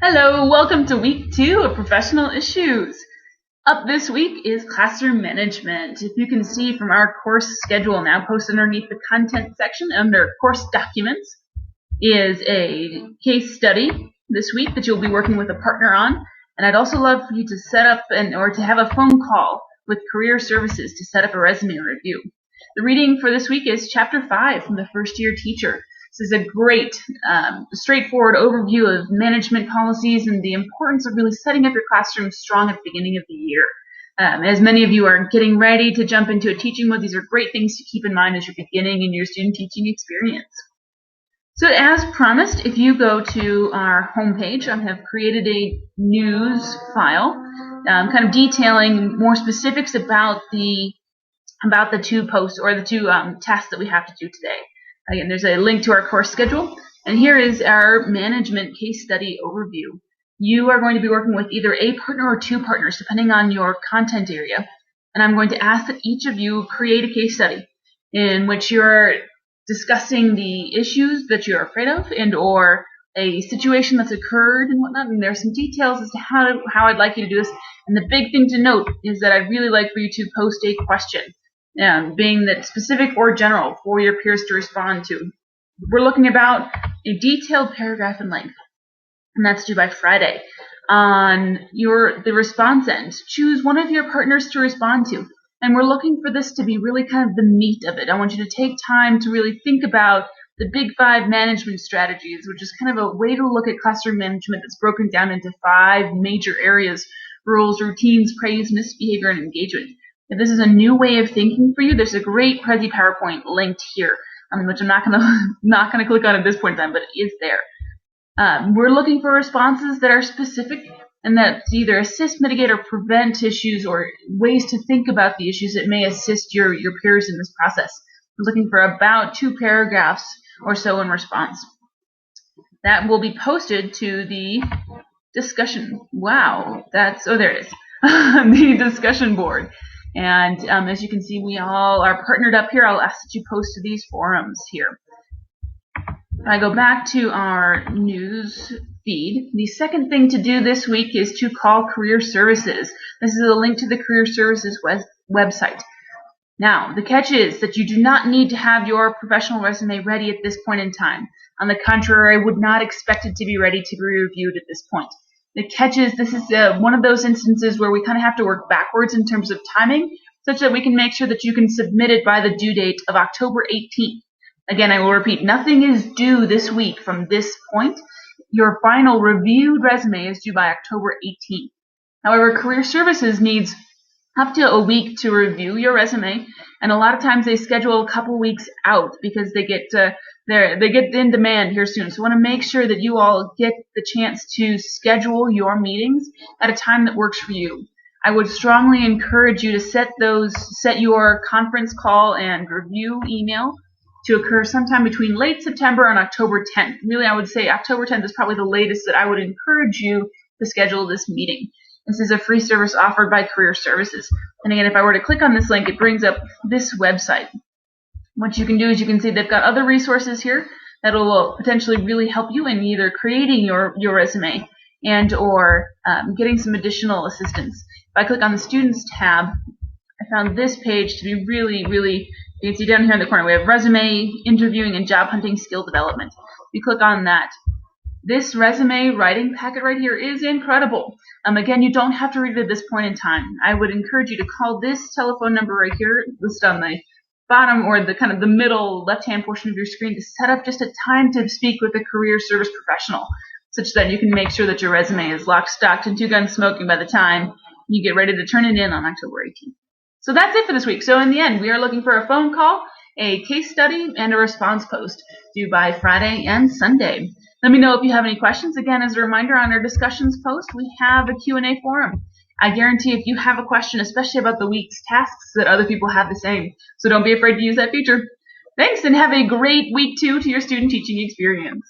Hello, welcome to week 2 of Professional Issues. Up this week is classroom management. If you can see from our course schedule now posted underneath the content section under course documents is a case study this week that you'll be working with a partner on. And I'd also love for you to set up or to have a phone call with Career Services to set up a resume review. The reading for this week is Chapter 5 from the First Year Teacher. This is a great, straightforward overview of management policies and the importance of really setting up your classroom strong at the beginning of the year. As many of you are getting ready to jump into a teaching mode, these are great things to keep in mind as you're beginning in your student teaching experience. So as promised, if you go to our homepage, I have created a news file kind of detailing more specifics about the two posts or the two tasks that we have to do today. Again, there's a link to our course schedule, and here is our management case study overview. You are going to be working with either a partner or two partners, depending on your content area, and I'm going to ask that each of you create a case study in which you're discussing the issues that you're afraid of and or a situation that's occurred and whatnot, and there's some details as to how I'd like you to do this. And the big thing to note is that I'd really like for you to post a question. Being that specific or general for your peers to respond to. We're looking about a detailed paragraph in length, and that's due by Friday. On the response end, choose one of your partners to respond to, and we're looking for this to be really kind of the meat of it. I want you to take time to really think about the Big 5 management strategies, which is kind of a way to look at classroom management that's broken down into 5 major areas: rules, routines, praise, misbehavior, and engagement. If this is a new way of thinking for you, there's a great Prezi PowerPoint linked here, which I'm not gonna click on at this point in time, but it is there. We're looking for responses that are specific and that either assist, mitigate, or prevent issues, or ways to think about the issues that may assist your peers in this process. We're looking for about 2 paragraphs or so in response. That will be posted to the discussion. Wow, there it is. The discussion board. And as you can see, we all are partnered up here. I'll ask that you post to these forums here. If I go back to our news feed, the second thing to do this week is to call Career Services. This is a link to the Career Services website. Now, the catch is that you do not need to have your professional resume ready at this point in time. On the contrary, I would not expect it to be ready to be reviewed at this point. The catch is this is one of those instances where we kind of have to work backwards in terms of timing, such that we can make sure that you can submit it by the due date of October 18th. Again, I will repeat, nothing is due this week from this point. Your final reviewed resume is due by October 18th. However, Career Services needs up to a week to review your resume, and a lot of times they schedule a couple weeks out because they get in demand here soon. So I want to make sure that you all get the chance to schedule your meetings at a time that works for you. I would strongly encourage you to set your conference call and review email to occur sometime between late September and October 10th. Really, I would say October 10th is probably the latest that I would encourage you to schedule this meeting. This is a free service offered by Career Services. And again, if I were to click on this link, it brings up this website. What you can do is you can see they've got other resources here that will potentially really help you in either creating your resume and or getting some additional assistance. If I click on the Students tab, I found this page to be really, really, you can see down here in the corner, we have resume, interviewing, and job hunting skill development. If you click on that, this resume writing packet right here is incredible. Again, you don't have to read it at this point in time. I would encourage you to call this telephone number right here, listed on the bottom or the kind of the middle left-hand portion of your screen, to set up just a time to speak with a career service professional, such that you can make sure that your resume is locked, stocked, and 2 guns smoking by the time you get ready to turn it in on October 18th. So that's it for this week. So in the end, we are looking for a phone call, a case study, and a response post due by Friday and Sunday. Let me know if you have any questions. Again, as a reminder, on our discussions post, we have a Q&A forum. I guarantee if you have a question, especially about the week's tasks, that other people have the same. So don't be afraid to use that feature. Thanks, and have a great week 2 to your student teaching experience.